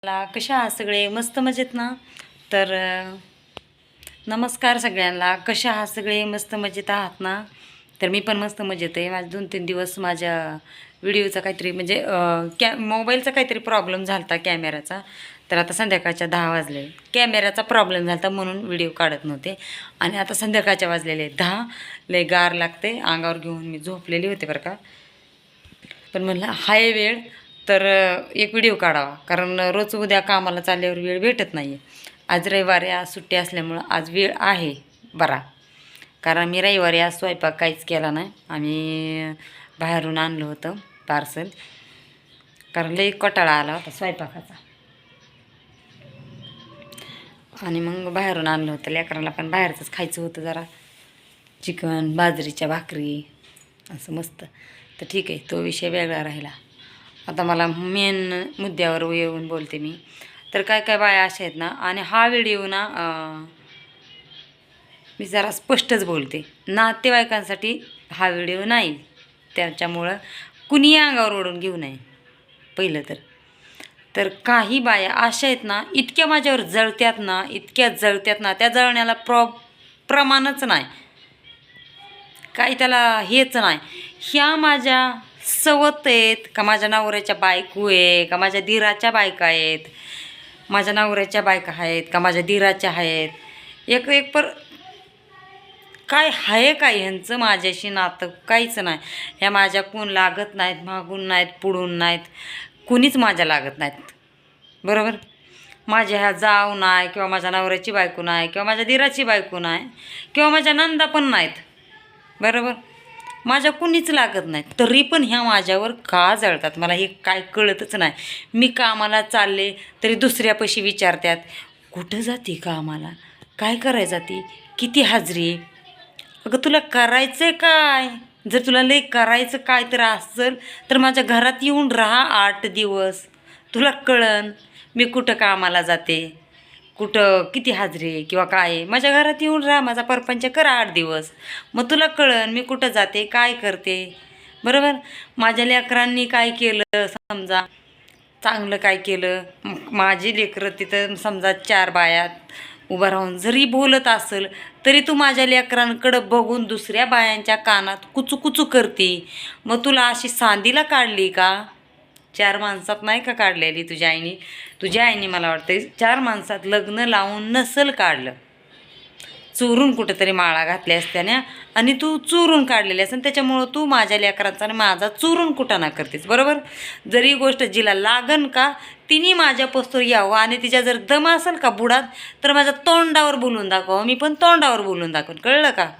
ला कशा आहात सगळे? मस्त मजेत ना? तर नमस्कार सगळ्यांना. कशा आहात सगळे? मस्त मजेत आहात ना? तर मी पण मस्त मजेत आहे. माझे 2-3 दिवस माझ्या व्हिडिओचा काहीतरी म्हणजे मोबाईलचा काहीतरी प्रॉब्लेम झाला होता कॅमेराचा. तर आता संध्याकाळच्या 10 वाजले. कॅमेराचा प्रॉब्लेम झाला होता म्हणून व्हिडिओ काढत नव्हते. आणि आता संध्याकाळच्या वाजलेले 10. लय गार लागते अंगावर घेऊन मी झोपलेली होते बरं का. पण म्हणलं हाय वेळ तर एक व्हिडिओ काढावा, कारण रोज उद्या कामाला चालल्यावर वेळ भेटत नाही आहे. आज रविवारी आज सुट्टी असल्यामुळं आज वेळ आहे बरा. कारण मी रविवारी आज स्वयंपाक काहीच केला नाही. आम्ही बाहेरून आणलं होतं पार्सल, कारण लई कटाळा आला होता स्वयंपाकाचा. आणि मग बाहेरून आणलं होतं. लेकरांना पण बाहेरचंच खायचं होतं, जरा चिकन बाजरीच्या भाकरी असं मस्त. तर ठीक आहे, तो विषय वेगळा राहिला. आता मला मेन मुद्द्यावर येऊन बोलते मी. तर काय काय बाया अशा आहेत ना, आणि हा व्हिडिओ ना मी जरा स्पष्टच बोलते, नातेवाईकांसाठी हा व्हिडिओ नाही. त्याच्यामुळं कुणी अंगावर ओढून घेऊ नये पहिलं तर काही बाया अशा आहेत ना, इतक्या माझ्यावर जळत्यात ना, इतक्या जळत्यात ना, त्या जळण्याला प्रमाणच नाही, काही त्याला हेच नाही. ह्या माझ्या सवत आहेत का माझ्या नवऱ्याच्या बायको आहे का माझ्या दिराच्या बायका आहेत, माझ्या नवऱ्याच्या बायका आहेत का माझ्या दिराच्या आहेत, एक एक पर काय आहे काय ह्यांचं माझ्याशी नातं काहीच नाही. ह्या माझ्या कोण लागत नाहीत, मागून नाहीत, पुढून नाहीत, कुणीच माझ्या लागत नाहीत. बरोबर. माझ्या ह्या जाव नाही, किंवा माझ्या नवऱ्याची बायको नाही, किंवा माझ्या दिराची बायको नाही, किंवा माझ्या नंदा पण नाहीत. बरोबर. माझ्या कुणीच लागत नाहीत, तरी पण ह्या माझ्यावर का जळतात मला हे काय कळतच नाही. मी कामाला चालले तरी दुसऱ्यापाशी विचारतात, कुठं जाते कामाला, काय करायला जाते, किती हाजरी. अगं तुला करायचं आहे काय? जर तुला लई करायचं काय तर असेल तर माझ्या घरात येऊन राहा 8 दिवस, तुला कळन मी कुठं कामाला जाते, कुठं किती हाजरी आहे किंवा काय आहे. माझ्या घरात येऊन राहा, माझा परपंच कर 8 दिवस, मग तुला कळन मी कुठं जाते, काय करते. बरोबर. माझ्या लेकरांनी काय केलं समजा, चांगलं काय केलं, माझी लेकरं तिथं समजा 4 बायात उभं राहून जरी बोलत असेल तरी तू माझ्या लेकरांकडं बघून दुसऱ्या बायांच्या कानात कुचू करते. मग तुला अशी सांदीला काढली का? 4 माणसात नाही का काढलेली तुझ्या आईने मला वाटतं 4 माणसात लग्न लावून नसल काढलं, चोरून कुठंतरी माळा घातल्या असत्याने आणि तू चोरून काढलेली असेल, त्याच्यामुळं तू माझ्या लेकरांचा आणि माझा चोरून कुटाणा करतेस. बरोबर. जरी गोष्ट जिला लागन का तिने माझ्या पोस्तर यावं, आणि तिच्या जर दम असेल का बुडात तर माझ्या तोंडावर बोलून दाखवा, मी पण तोंडावर बोलून दाखवून. कळलं का?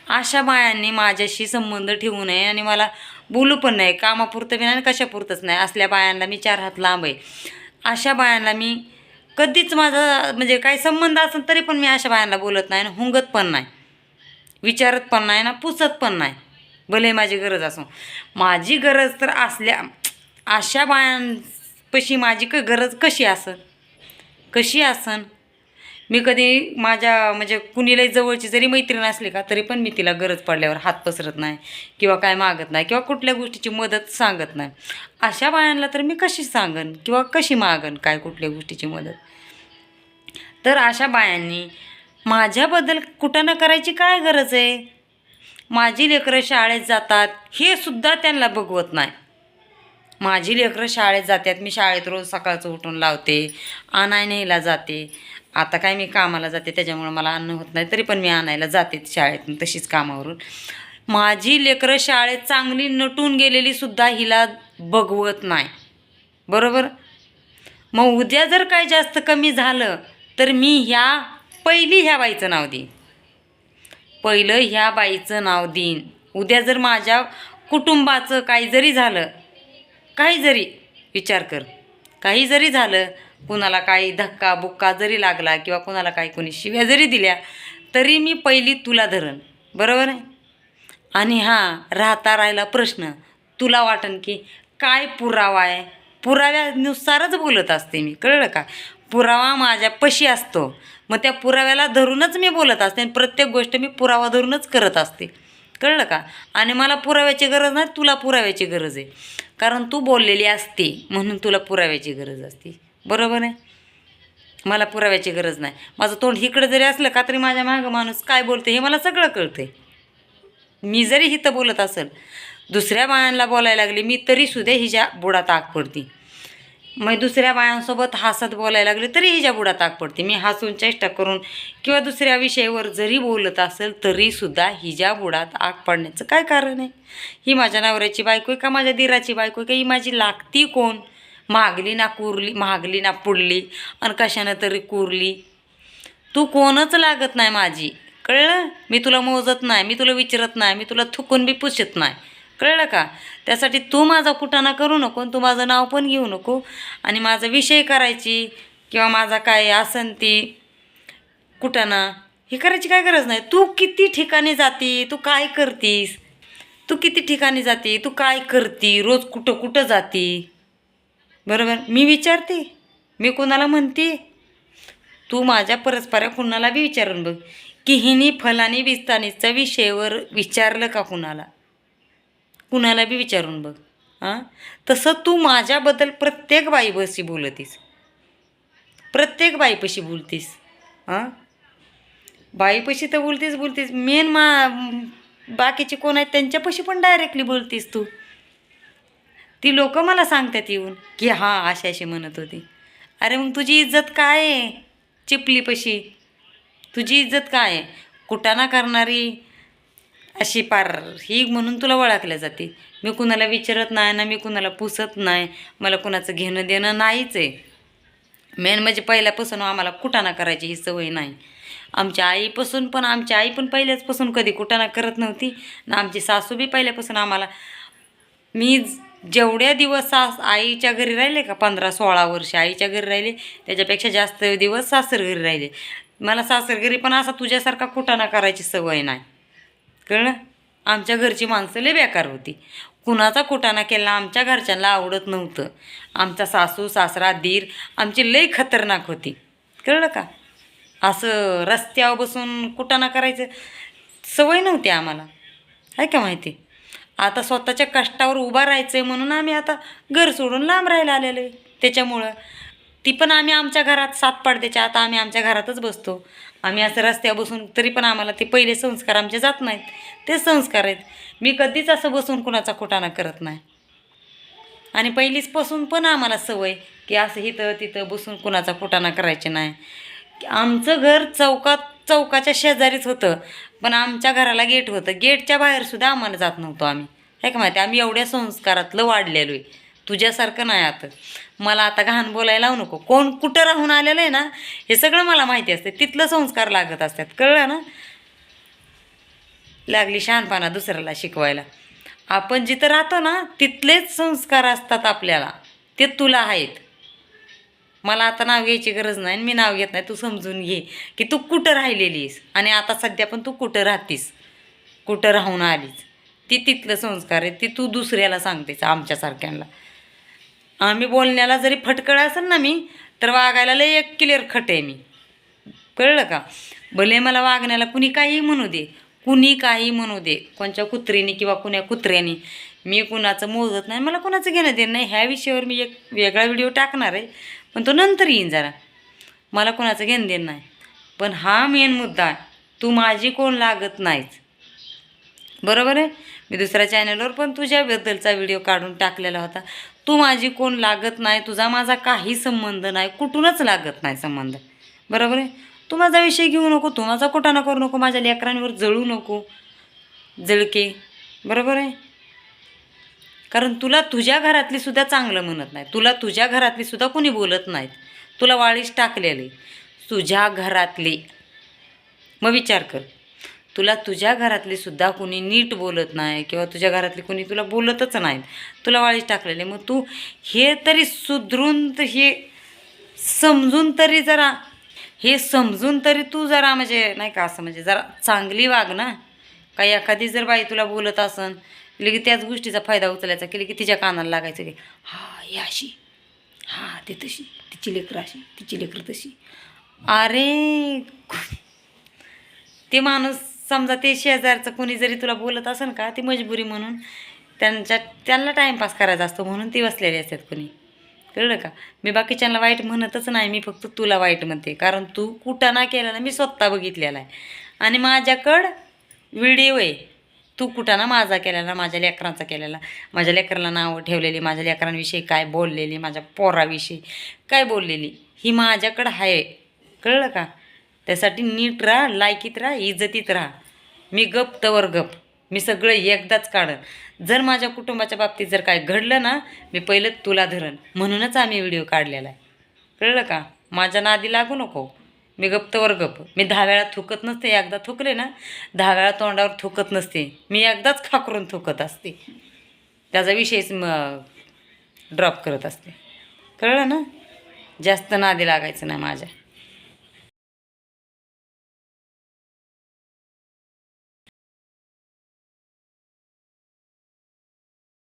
अशा बायांनी माझ्याशी संबंध ठेवू नये, आणि मला बोलू पण नाही, कामापुरतं बी नाही कशापुरतंच नाही. असल्या बायांना मी 4 हात लांब आहे. अशा बायांना मी कधीच माझा म्हणजे काही संबंध असेल तरी पण मी अशा बायांना बोलत नाही, हुंगत पण नाही, विचारत पण नाही ना, पुसत पण नाही, भले माझी गरज असो. माझी गरज तर असल्या अशा बायांपाशी माझी गरज कशी असन. मी कधी माझ्या म्हणजे कुणीलाही जवळची जरी मैत्रीण असली का तरी पण मी तिला गरज पडल्यावर हात पसरत नाही, किंवा काय मागत नाही, किंवा कुठल्या गोष्टीची मदत सांगत नाही. अशा बायांना तर मी कशी सांगन किंवा कशी मागन काय कुठल्या गोष्टीची मदत. तर अशा बायांनी माझ्याबद्दल कुठं ना करायची काय गरज आहे. माझी लेकरं शाळेत जातात हे सुद्धा त्यांना बघवत नाही. माझी लेकरं शाळेत जातात, मी शाळेत रोज सकाळचं उठून लावते, आणाय न्यायला जाते. आता काय मी कामाला जाते त्याच्यामुळं मला आणणं होत नाही, तरी पण मी आणायला जाते शाळेतून तशीच कामावरून. माझी लेकरं शाळेत चांगली नटून गेलेली सुद्धा हिला बघवत नाही. बरोबर. मग उद्या जर काय जास्त कमी झालं तर मी पहिली ह्या बाईचं नाव देईन, पहिलं ह्या बाईचं नाव देईन. उद्या जर माझ्या कुटुंबाचं काही जरी झालं, काही जरी विचार कर, काही जरी झालं, कुणाला काही धक्का बुक्का जरी लागला किंवा कुणाला काही कोणी शिव्या जरी दिल्या तरी मी पहिली तुला धरण. बरोबर आहे. आणि राहिला प्रश्न, तुला वाटन की काय पुरावा आहे, पुराव्यानुसारच बोलत असते मी. कळलं का? पुरावा माझ्यापाशी असतो, मग त्या पुराव्याला धरूनच मी बोलत असते, आणि प्रत्येक गोष्ट मी पुरावा धरूनच करत असते. कळलं का? आणि मला पुराव्याची गरज नाही, तुला पुराव्याची गरज आहे. कारण तू बोललेली असते म्हणून तुला पुराव्याची गरज असते. बरोबर आहे. मला पुराव्याची गरज नाही. माझं तोंड इकडं जरी असलं का तरी माझ्या मागं माणूस काय बोलते हे मला सगळं कळतं आहे. मी जरी हिथं बोलत असेल दुसऱ्या बायांना बोलायला लागली मी तरीसुद्धा हिच्या बुडात आग पडते. मग दुसऱ्या बायांसोबत हसत बोलायला लागले तरी हिच्या बुडात आग पडते. मी हसून चेष्टा करून किंवा दुसऱ्या विषयावर जरी बोलत असेल तरीसुद्धा हिच्या बुडात आग पडण्याचं काय कारण आहे? ही माझ्या नवऱ्याची बायको आहे का माझ्या दिराची बायको आहे का? ही माझी लागती कोण? महागली ना कुरली, महागली ना पुडली आणि कशानं तरी कुरली. तू कोणच लागत नाही माझी, कळलं? मी तुला मोजत नाही, मी तुला विचारत नाही, मी तुला थुकून बी पुसत नाही, कळलं का? त्यासाठी तू माझा कुटाणा करू नको, तू माझं नाव पण घेऊ नको आणि माझा विषय करायची किंवा माझा काय असन ती कुटाणा हे करायची काय गरज नाही. तू किती ठिकाणी जाती, तू काय करतीस, तू किती ठिकाणी जाती, तू काय करती, रोज कुठं कुठं जाती, बरोबर? मी विचारते, मी कुणाला म्हणते? तू माझ्या परस्पऱ्या कुणाला बी विचारून बघ की हिनी फलानी बिस्तानीच्या विषयावर विचारलं का कुणाला? कुणाला बी विचारून बघ. हां, तसं तू माझ्याबद्दल प्रत्येक बाईपाशी बोलतीस, प्रत्येक बाईपाशी बोलतीस. हां, बाईपाशी तर बोलतीस मेन बाकीचे कोण आहेत त्यांच्यापाशी पण डायरेक्टली बोलतीस तू. ती लोक मला सांगतात येऊन की हां अशी अशी म्हणत होती. अरे मग तुझी इज्जत काय आहे चिपलीपाशी? तुझी इज्जत काय आहे? कुटाणा करणारी अशी पार ही म्हणून तुला ओळखल्या जाते. मी कुणाला विचारत नाही ना, मी कुणाला पुसत नाही, मला कुणाचं घेणं देणं नाहीच आहे. मेन म्हणजे पहिल्यापासून आम्हाला कुटाणा करायची ही सवय नाही. आमच्या आईपासून पण, आमची आई पण पहिल्याचपासून कधी कुटाणा करत नव्हती ना, आमची सासू बी पहिल्यापासून आम्हाला. मी जेवढ्या दिवस आईच्या घरी राहिले का 15-16 वर्ष आईच्या घरी राहिले, त्याच्यापेक्षा जास्त दिवस सासर घरी राहिले. मला सासर घरी पण असा तुझ्यासारखा कुटाणा करायची सवय नाही, कळलं? आमच्या घरची माणसं लय बेकार होती. कुणाचा कुटाणा केला आमच्या घरच्यांना आवडत नव्हतं. आमचा सासू सासरा दीर आमची लय खतरनाक होती, कळलं का? असं रस्त्यावर बसून कुटाणा करायचं सवय नव्हती आम्हाला, आहे का माहिती? आता स्वतःच्या कष्टावर उभा राहायचं आहे म्हणून आम्ही आता घर सोडून लांब राहायला आलेलो आहे. त्याच्यामुळं ती पण आम्ही आमच्या घरात 7 पडद्याच्या आता आम्ही आमच्या घरातच बसतो. आम्ही असं रस्त्यावर बसून तरी पण आम्हाला ते पहिले संस्कार आमचे जात नाहीत, ते संस्कार आहेत. मी कधीच असं बसून कुणाचा कुटाणा करत नाही आणि पहिलीचपासून पण आम्हाला सवय की असं इथं तिथं बसून कुणाचा कुटाणा करायचे नाही. आमचं घर चौकाच्या शेजारीच होतं, पण आमच्या घराला गेट होतं. गेटच्या बाहेरसुद्धा आम्हाला जात नव्हतो आम्ही, आहे का माहिती? आम्ही एवढ्या संस्कारातलं वाढलेलो आहे, तुझ्यासारखं नाही. आता मला आता घाण बोलायला लावू नको. कोण कुठं राहून आलेलं आहे ना हे सगळं मला माहिती असते, तिथलं संस्कार लागत असतात, कळलं ना? लागली शहाणपणा दुसऱ्याला शिकवायला. आपण जिथं राहतो ना तिथलेच संस्कार असतात आपल्याला, ते तुला आहेत. मला आता नाव घ्यायची गरज नाही, मी नाव घेत नाही. तू समजून घे की तू कुठं राहिलेलीस आणि आता सध्या पण तू कुठं राहतीस, कुठं राहून आलीस. ती तिथलं संस्कार आहे, ती तू दुसऱ्याला सांगतेस आमच्यासारख्यांना. आम्ही बोलण्याला जरी फटकळ असेल ना मी, तर वागायला लय एक क्लिअर खट आहे मी, कळलं का? भले मला वागण्याला कुणी काही म्हणू दे, कुणी काही म्हणू दे, कोणच्या कुत्रीने किंवा कुण्या कुत्र्याने, मी कुणाचं मोजत नाही, मला कुणाचं घेणं देणं नाही. ह्या विषयावर मी एक वेगळा व्हिडिओ टाकणार आहे, पण तो नंतर येईन जरा. मला कुणाचं घेणं देणं नाही, पण हा मेन मुद्दा आहे, तू माझी कोण लागत नाहीच, बरोबर आहे? मी दुसऱ्या चॅनलवर पण तुझ्याबद्दलचा व्हिडिओ काढून टाकलेला होता. तू माझी कोण लागत नाही, तुझा माझा काही संबंध नाही, कुठूनच लागत नाही संबंध, बरोबर आहे? तू माझा विषय घेऊ नको, तू माझा कुटाणा करू नको, माझ्या लेकरांवर जळू नको जळके, बरोबर आहे? कारण तुला तुझ्या घरातली सुद्धा चांगलं म्हणत नाही, तुला तुझ्या घरातली सुद्धा कोणी बोलत नाहीत, तुला वाळीच टाकलेले तुझ्या घरातली. मग विचार कर, तुला तुझ्या घरातली सुद्धा कोणी नीट बोलत नाही किंवा तुझ्या घरातली कोणी तुला बोलतच नाहीत, तुला वाळीच टाकलेले. मग तू हे तरी सुधरून, हे समजून तरी जरा, हे समजून तरी तू जरा म्हणजे नाही का असं म्हणजे जरा चांगली वाग ना. काही एखादी जर बाई तुला बोलत असन की त्याच गोष्टीचा फायदा उचलायचा, केली की तिच्या कानाला लागायचं की हा ही अशी, हा ती तशी, तिची लेकरं अशी, तिची लेकरं तशी. अरे ते माणूस समजा ते शेजारचं कोणी जरी तुला बोलत असेल का, ती मजबुरी म्हणून त्यांना टाईमपास करायचा असतो म्हणून ती बसलेली असतात कुणी. कळलं का? मी बाकीच्यांना वाईट म्हणतच नाही, मी फक्त तुला वाईट म्हणते, कारण तू कुटाणा केला ना मी स्वतः बघितलेला आहे आणि माझ्याकडं व्हिडिओ आहे. तू कुटाणा माझा केलेला, माझ्या लेकरांचा केलेला, माझ्या लेकराला नावं ठेवलेली, माझ्या लेकरांविषयी काय बोललेली, माझ्या पोराविषयी काय बोललेली, ही माझ्याकडं आहे. कळलं का? त्यासाठी नीट राहा, लायकीत राहा, इज्जतीत राहा. मी गप तवर गप, मी सगळं एकदाच काढन. जर माझ्या कुटुंबाच्या बाबतीत जर काय घडलं ना, मी पहिलं तुला धरण, म्हणूनच आम्ही व्हिडिओ काढलेला आहे. कळलं का? माझ्या नादी लागू नको. मी गप तवर गप. मी 10 वेळा थुकत नसते, एकदा थुकले ना 10 वेळा तोंडावर थुकत नसते, मी एकदाच खाकरून थुकत असते, त्याचा विषयच ड्रॉप करत असते. कळलं ना? जास्त नादी लागायचं नाही माझ्या.